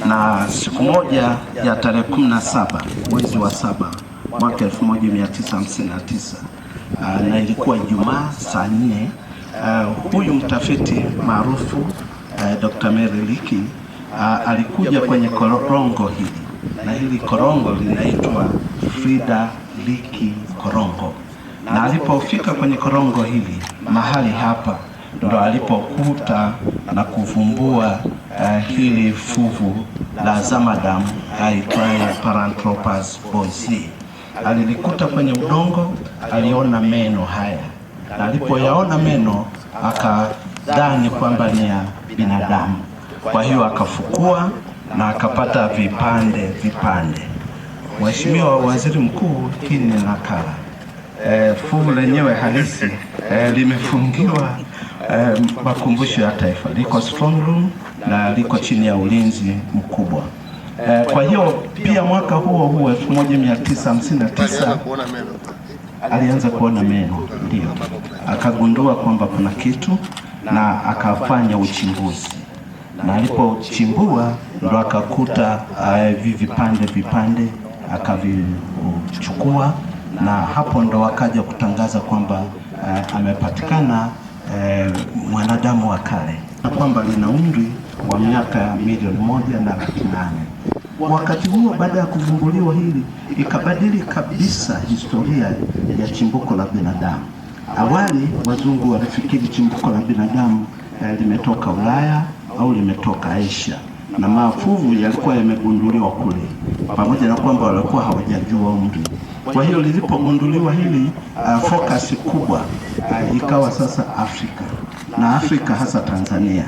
na siku moja ya tarehe 17 mwezi wa 7 mwaka 1959 na ilikuwa Ijumaa saa 4, huyu mtafiti maarufu Dr. Mary Leakey alikuja kwenye korongo hili, na hili korongo linaitwa Frida Leakey korongo, na alipofika kwenye korongo hili mahali hapa ndo alipokuta na kuvumbua hili fuvu la zamadamu aitwaye Paranthropus boisei. Alilikuta kwenye udongo, aliona meno haya, na alipoyaona meno akadhani kwamba ni ya binadamu. Kwa hiyo akafukua na akapata vipande. Mheshimiwa Waziri Mkuu, hii ni nakala. Fuvu lenyewe halisi limefungiwa makumbusho ya taifa, liko strong room na liko chini ya ulinzi mkubwa. Kwa hiyo pia mwaka huo 1959 alianza kuona meno, ndio akagundua kwamba kuna kitu na akafanya uchimbuzi, na alipochimbua ndo akakuta vipande akavichukua, na hapo ndo akaja kutangaza kwamba amepatikana mwanadamu wa kale, na kwamba lina umri wa miaka 1,800,000. Wakati huo baada ya kuvumbuliwa hili, ikabadili kabisa historia ya chimbuko la binadamu. Awali wazungu walifikiri chimbuko la binadamu limetoka Ulaya au limetoka Asia, na mafuvu yalikuwa yamegunduliwa kule, pamoja na kwamba walikuwa hawajajua umri. Kwa hiyo lilipogunduliwa hili, focus kubwa ikawa sasa Afrika, na Afrika hasa Tanzania,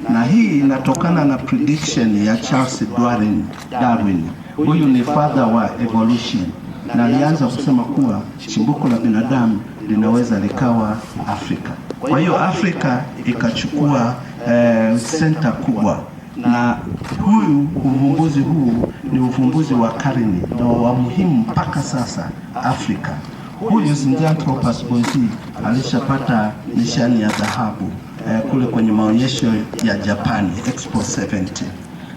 na hii inatokana na prediction ya Charles Darwin. Huyu ni father wa evolution, na alianza kusema kuwa chimbuko la binadamu linaweza likawa Afrika. Kwa hiyo Afrika ikachukua center kubwa, na uvumbuzi huu ni uvumbuzi wa karne na wa muhimu mpaka sasa Afrika. Huyu Zinjanthropus boisei alishapata nishani ya dhahabu kule kwenye maonyesho ya Japani Expo 70.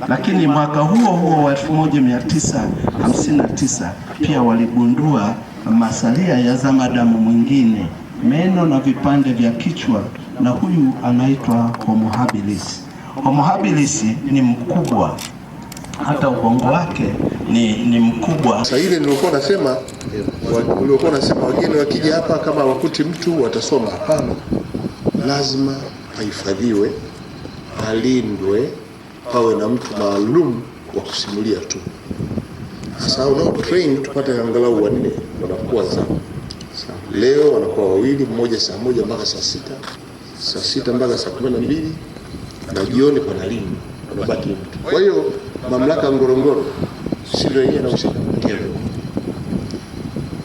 Lakini mwaka huo wa 1959 pia waligundua masalia ya zamadamu mwingine, meno na vipande vya kichwa, na huyu anaitwa Homo habilis. Homo habilis ni mkubwa, hata ubongo wake ni mkubwa. Sasa ile nilikuwa nasema wageni wakija hapa kama wakuti mtu watasoma. Hapana, lazima ahifadhiwe, alindwe, pawe na mtu maalum wa kusimulia tu. Sasa unao train tupate angalau 4 wanakuwa leo wanakuwa 2, mmoja saa 1 mpaka saa 6, saa 6 mpaka saa 12, na jioni pana lini wanabaki mtu. Kwa hiyo mamlaka Ngorongoro sio yenyewe na usika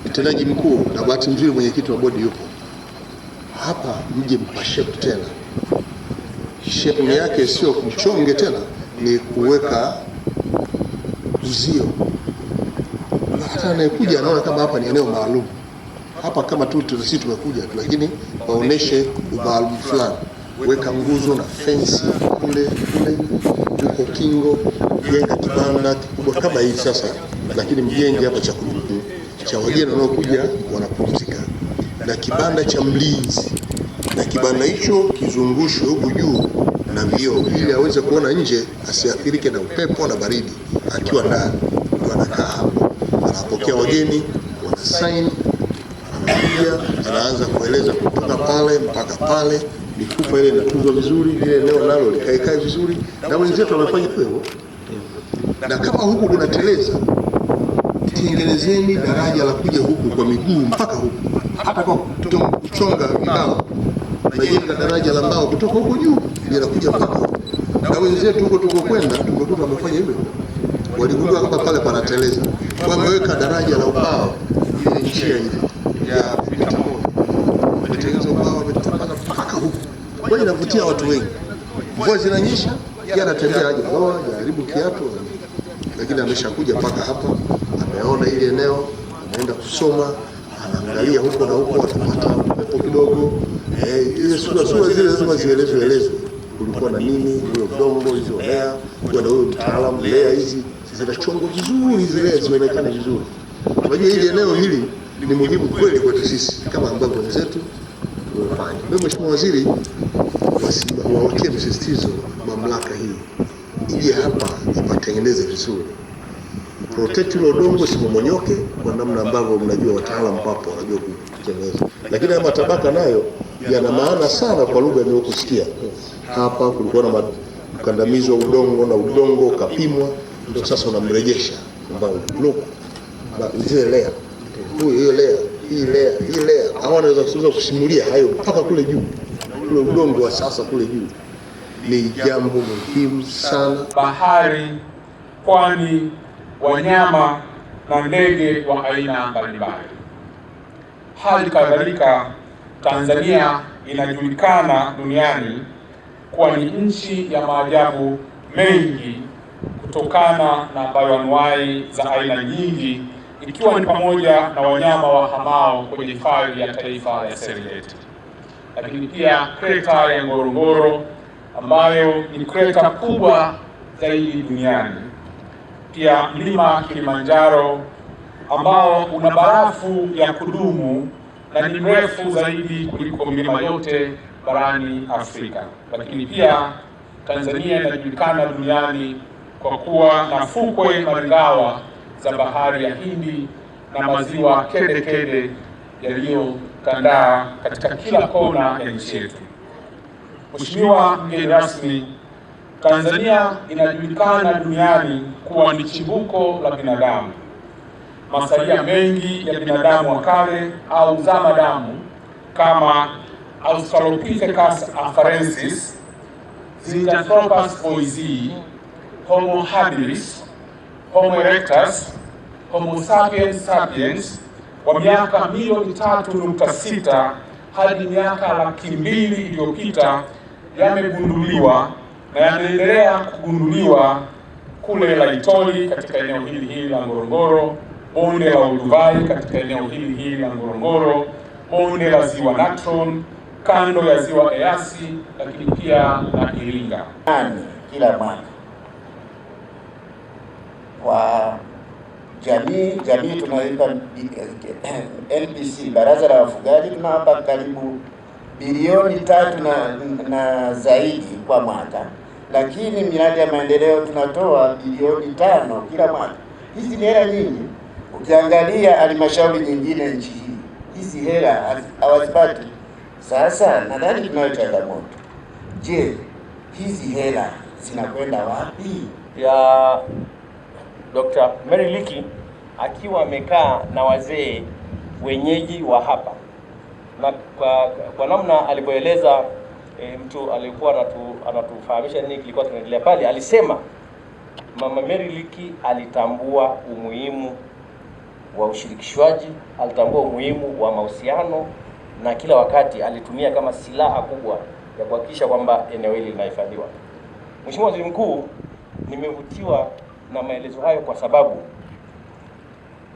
mtendaji mkuu, na bahati nzuri mwenyekiti wa bodi yupo hapa, mje mpashepu tena. Shepu yake sio kumchonge tena, ni kuweka uzio, hata anayekuja anaona kama hapa ni eneo maalum. Hapa kama tu sisi tumekuja tu, lakini waoneshe umaalum fulani. Weka nguzo na fence kule huko kingo, jenga kibanda kikubwa kama hii sasa, lakini mjenge hapa cha wageni wanaokuja wanapumzika, na kibanda cha mlinzi, na kibanda hicho kizungushwe huku juu na vioo, ili aweze kuona nje, asiathirike na upepo na baridi. Akiwa ndani ndio anakaa hapo, anapokea wageni, wana sign, anakuja, anaanza kueleza kutoka pale mpaka pale. Mifupa ile inatunzwa vizuri, ile eneo nalo likae vizuri, na wenzetu wamefanya hivyo. Na kama huku kuna teleza, tengenezeni daraja la kuja huku kwa miguu mpaka huku, hata kwa kuchonga mbao, na jenga daraja la mbao kutoka huko juu linakuja mpaka huku. Na wenzetu huko tukokwenda tumekuta wamefanya hivyo, waligundua kama pale panateleza, wameweka daraja la ubao, ile njia ile ya mita moja, wametengeneza ubao wametambaza mpaka huku. Kwa hiyo inavutia watu wengi. Mvua zinanyesha, yeye anatembea aje jaribu kiatu, lakini ameshakuja mpaka hapa, ameona ile eneo, anaenda kusoma, anaangalia huko na huko, atapata upepo kidogo. Ile sura zile lazima zielezwe. kulikuwa na nini, ule udongo, hizo lea, kwa huyo mtaalamu lea hizi zinachongwa vizuri, zile zionekane vizuri. Unajua hili eneo hili ni muhimu kweli kwetu sisi kama ambavyo wenzetu wamefanya. Mimi Mheshimiwa Waziri, wawekee msisitizo mamlaka hii ije hapa ipatengeneze vizuri, protect ile udongo simomonyoke, kwa namna ambavyo mnajua wataalamu hapo wanajua kutengeneza. Lakini haya matabaka nayo yana maana sana kwa lugha niliyokusikia. Hapa kulikuwa na mkandamizo wa udongo na udongo ukapimwa, ndio sasa unamrejesha ambao loko na zile lea, hiyo lea, hii lea, au anaweza kusimulia hayo mpaka kule juu, kule udongo wa sasa kule juu. Ni jambo muhimu sana. Bahari, pwani, wanyama na ndege wa aina mbalimbali. Hali kadhalika, Tanzania inajulikana duniani kuwa ni nchi ya maajabu mengi kutokana na bayoanuai za aina nyingi, ikiwa ni pamoja na wanyama wahamao kwenye hifadhi ya taifa ya Serengeti, lakini pia kreta ya Ngorongoro ambayo ni kreta kubwa zaidi duniani, pia mlima Kilimanjaro ambao una barafu ya kudumu na ni mrefu zaidi kuliko milima yote barani Afrika. Lakini pia Tanzania inajulikana duniani kwa kuwa na fukwe maridhawa za bahari ya Hindi na maziwa kede kede yaliyotandaa katika kila kona ya nchi yetu. Mheshimiwa mgeni rasmi, Tanzania inajulikana duniani kuwa ni chimbuko la binadamu. Masalia mengi ya binadamu wa kale au zamadamu kama Australopithecus afarensis, Zinjanthropus boisei, Homo habilis, Homo erectus, Homo sapiens sapiens wa miaka milioni 3.6 hadi miaka 200,000 iliyopita yamegunduliwa na yanaendelea kugunduliwa kule Laitoli katika eneo hili la Ngorongoro, bonde la Olduvai katika eneo hili la Ngorongoro, bonde la ziwa Natron, kando ya ziwa Eyasi, lakini pia na Iringa. Kila mwaka kwa jamii tunaita NPC, Baraza la Wafugaji, tunawapa karibu bilioni 3 na zaidi kwa mwaka, lakini miradi ya maendeleo tunatoa bilioni 5 kila mwaka. Hizi ni hela nyingi. Ukiangalia halmashauri nyingine nchi hii hizi hela hawazipati. Sasa nadhani tunayo changamoto. Je, hizi hela zinakwenda wapi? Ya Dr. Mary Leakey akiwa amekaa na wazee wenyeji wa hapa, na kwa namna alivyoeleza mtu alikuwa anatufahamisha nini kilikuwa kinaendelea pale, alisema Mama Mary Leakey alitambua umuhimu wa ushirikishwaji, alitambua umuhimu wa mahusiano, na kila wakati alitumia kama silaha kubwa ya kuhakikisha kwamba eneo hili linahifadhiwa. Mheshimiwa Waziri Mkuu, nimevutiwa na maelezo hayo kwa sababu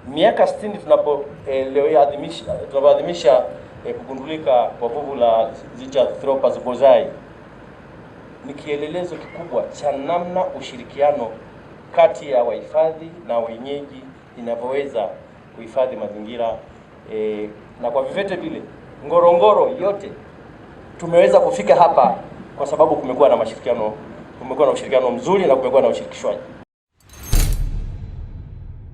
miaka 60 tunapoadhimisha kugundulika kwa vuvu la Zinjanthropus boisei ni kielelezo kikubwa cha namna ushirikiano kati ya wahifadhi na wenyeji inavyoweza kuhifadhi mazingira, na kwa vyovyote vile Ngorongoro yote tumeweza kufika hapa kwa sababu kumekuwa na ushirikiano mzuri na kumekuwa na ushirikishwaji.